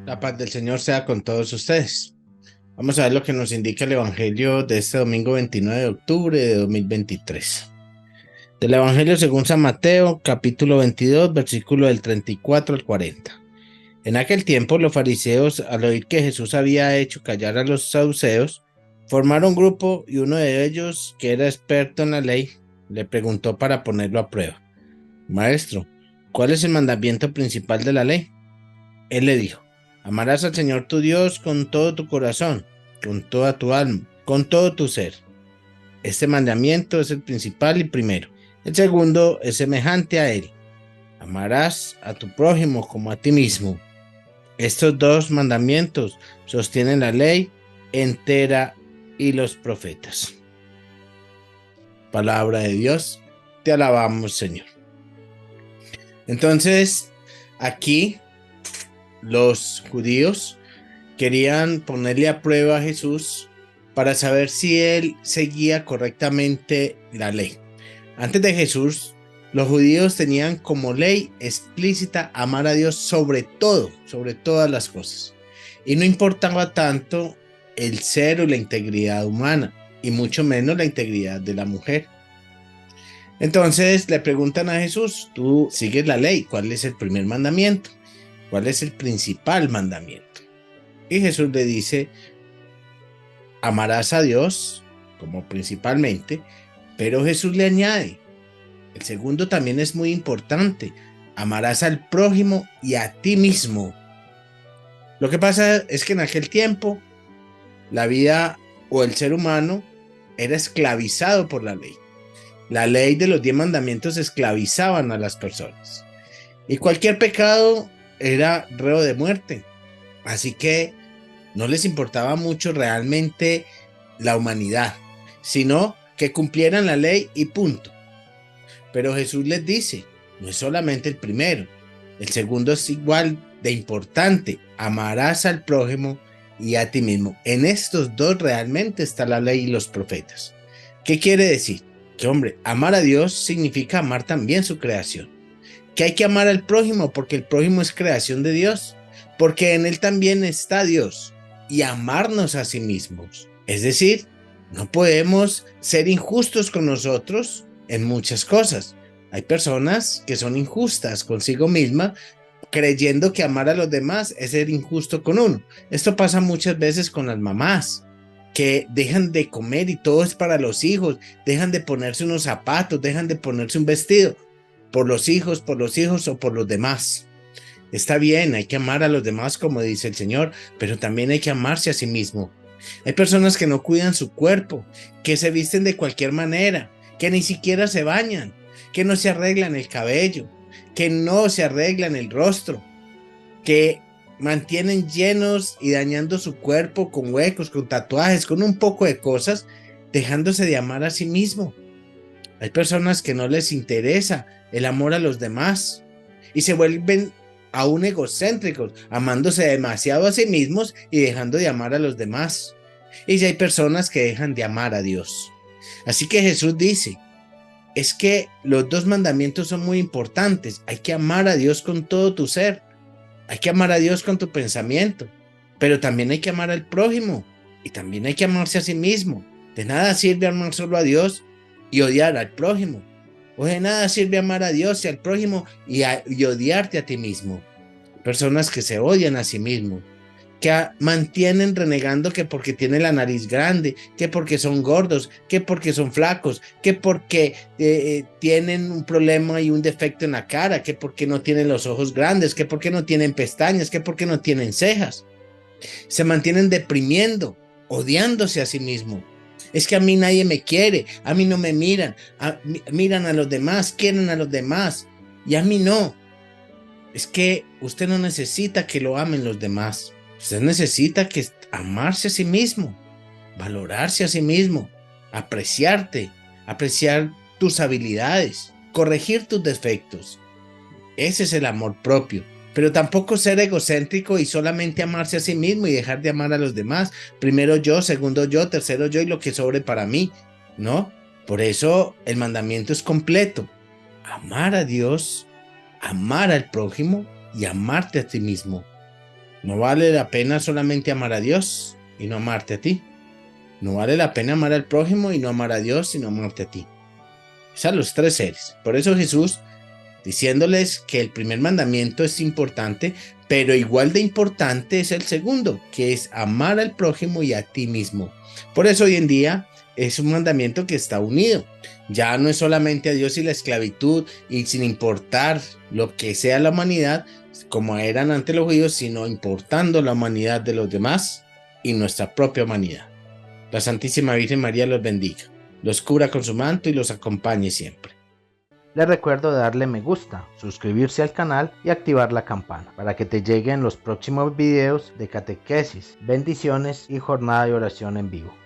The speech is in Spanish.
La paz del Señor sea con todos ustedes. Vamos a ver lo que nos indica el Evangelio de este domingo 29 de octubre de 2023. Del Evangelio según San Mateo, capítulo 22, versículo del 34 al 40. En aquel tiempo, los fariseos, al oír que Jesús había hecho callar a los saduceos, formaron un grupo y uno de ellos, que era experto en la ley, le preguntó para ponerlo a prueba: Maestro, ¿cuál es el mandamiento principal de la ley? Él le dijo: amarás al Señor tu Dios con todo tu corazón, con toda tu alma, con todo tu ser. Este mandamiento es el principal y primero. El segundo es semejante a él: amarás a tu prójimo como a ti mismo. Estos dos mandamientos sostienen la ley entera y los profetas. Palabra de Dios, te alabamos, Señor. Entonces, aquí los judíos querían ponerle a prueba a Jesús para saber si él seguía correctamente la ley. Antes de Jesús, los judíos tenían como ley explícita amar a Dios sobre todo, sobre todas las cosas. Y no importaba tanto el ser o la integridad humana, y mucho menos la integridad de la mujer. Entonces le preguntan a Jesús: tú sigues la ley, ¿cuál es el primer mandamiento? ¿Cuál es el principal mandamiento? Y Jesús le dice: amarás a Dios como principalmente, pero Jesús le añade: el segundo también es muy importante, amarás al prójimo y a ti mismo. Lo que pasa es que en aquel tiempo la vida o el ser humano era esclavizado por la ley. La ley de los 10 mandamientos esclavizaban a las personas y cualquier pecado era reo de muerte. Así que no les importaba mucho realmente la humanidad, sino que cumplieran la ley y punto. Pero Jesús les dice: no es solamente el primero, el segundo es igual de importante: amarás al prójimo y a ti mismo. En estos dos realmente está la ley y los profetas. ¿Qué quiere decir? Que, hombre, amar a Dios significa amar también su creación. Que hay que amar al prójimo porque el prójimo es creación de Dios, porque en él también está Dios, y amarnos a sí mismos. Es decir, no podemos ser injustos con nosotros en muchas cosas. Hay personas que son injustas consigo misma, creyendo que amar a los demás es ser injusto con uno. Esto pasa muchas veces con las mamás, que dejan de comer y todo es para los hijos, dejan de ponerse unos zapatos, dejan de ponerse un vestido por los hijos o por los demás. Está bien, hay que amar a los demás como dice el Señor, pero también hay que amarse a sí mismo. Hay personas que no cuidan su cuerpo, que se visten de cualquier manera, que ni siquiera se bañan, que no se arreglan el cabello, que no se arreglan el rostro, que mantienen llenos y dañando su cuerpo con huecos, con tatuajes, con un poco de cosas, dejándose de amar a sí mismo. Hay personas que no les interesa el amor a los demás y se vuelven aún egocéntricos, amándose demasiado a sí mismos y dejando de amar a los demás. Y si hay personas que dejan de amar a Dios. Así que Jesús dice: es que los dos mandamientos son muy importantes. Hay que amar a Dios con todo tu ser. Hay que amar a Dios con tu pensamiento. Pero también hay que amar al prójimo. Y también hay que amarse a sí mismo. De nada sirve amar solo a Dios y odiar al prójimo. O de nada sirve amar a Dios y al prójimo y odiarte a ti mismo. Personas que se odian a sí mismos, que mantienen renegando que porque tienen la nariz grande, que porque son gordos, que porque son flacos, que porque tienen un problema y un defecto en la cara, que porque no tienen los ojos grandes, que porque no tienen pestañas, que porque no tienen cejas. Se mantienen deprimiendo, odiándose a sí mismo. Es que a mí nadie me quiere, a mí no me miran, miran a los demás, quieren a los demás y a mí no. Es que usted no necesita que lo amen los demás. Usted necesita que amarse a sí mismo, valorarse a sí mismo, apreciarte, apreciar tus habilidades, corregir tus defectos. Ese es el amor propio. Pero tampoco ser egocéntrico y solamente amarse a sí mismo y dejar de amar a los demás. Primero yo, segundo yo, tercero yo y lo que sobre para mí, ¿no? Por eso el mandamiento es completo: amar a Dios, amar al prójimo y amarte a ti mismo. No vale la pena solamente amar a Dios y no amarte a ti. No vale la pena amar al prójimo y no amar a Dios y no amarte a ti. O sea, los tres seres. Por eso Jesús, diciéndoles que el primer mandamiento es importante, pero igual de importante es el segundo, que es amar al prójimo y a ti mismo. Por eso hoy en día es un mandamiento que está unido. Ya no es solamente a Dios y la esclavitud, y sin importar lo que sea la humanidad, como eran antes los judíos, sino importando la humanidad de los demás y nuestra propia humanidad. La Santísima Virgen María los bendiga, los cubra con su manto y los acompañe siempre. Les recuerdo darle me gusta, suscribirse al canal y activar la campana para que te lleguen los próximos videos de catequesis, bendiciones y jornada de oración en vivo.